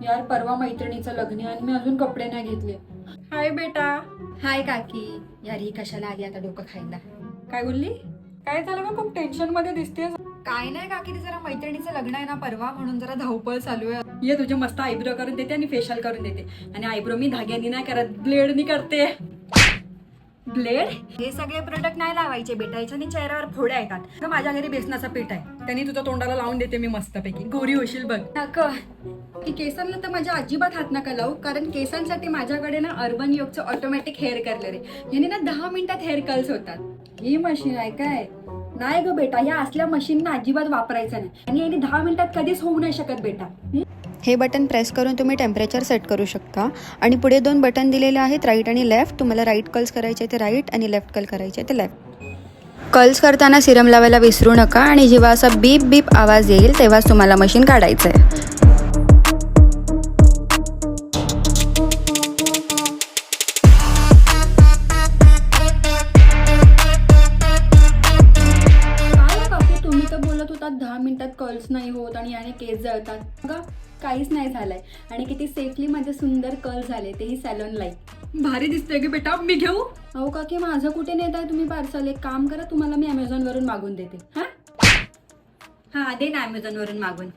यार परवा मैत्रिणीचं लग्न आहे आणि मी अजून कपडे नाही घेतले. हाय बेटा. हाय काकी. यार ही कशाला आली आता डोकं खायला? काय बोलली? काय झालं ग? खूप टेन्शन मध्ये दिसते. काय नाही काकी, ते जरा मैत्रिणीचं लग्न आहे ना परवा, म्हणून जरा धावपळ चालू आहे. ये तुझे मस्त आयब्रो करून देते आणि फेशियल करून देते. आणि आयब्रो मी धाग्यानी नाही करत, ब्लेडनी करते. ब्लेड? हे सगळे प्रोडक्ट नाही लावायचे बेटा, याच्याने चेहऱ्यावर फोड्या येतात. माझ्या घरी बेसनाचं पीठ आहे, त्यांनी तुझ्या तोंडाला लावून देते मी मस्तपैकी, गोरी होशील बघ. नका. की केसांना तर माझ्या अजिबात हात नका लावू, कारण केसांसाठी माझ्याकडे ना अर्बन योगचं ऑटोमॅटिक हेअर कर्लर आहे. याने ना 10 मिनिटात हेअर कर्ल्स होतात. ही मशीन आहे काय? नाही ग बेटा, या असल्या मशीनना अजिबात वापरायचं नाही, आणि याने 10 मिनिटात कधीच होऊ नाही शकत बेटा. हे बटन प्रेस करून तुम्ही टेम्परेचर सेट करू शकता आणि पुढे 2 बटन दिलेले आहेत, राईट आणि लेफ्ट. तुम्हाला राईट कर्ल्स करायचे ते राईट आणि लेफ्ट कर्ल करायचे ते लेफ्ट. कर्ल्स करताना सिरम लावायला विसरू नका आणि जेव्हा असा बीप बीप आवाज येईल तेव्हाच तुम्हाला मशीन काढायचं आहे. तुम्ही तर बोलत होता 10 मिनिटात कर्ल्स नाही होत आणि याने केस जळतात. बघा काहीच नाही झालंय आणि किती सेफली माझे सुंदर कर्ल झाले, तेही सॅलॉन लाईक. भारी दिसतोय ग बेटा, मी घेऊ? अहो काकी, माझं कुठे नेत आहे तुम्ही पार्सल? एक काम करा, तुम्हाला मी अमेझॉन वरून मागून देते. हा दे ना अमेझॉन वरून मागून.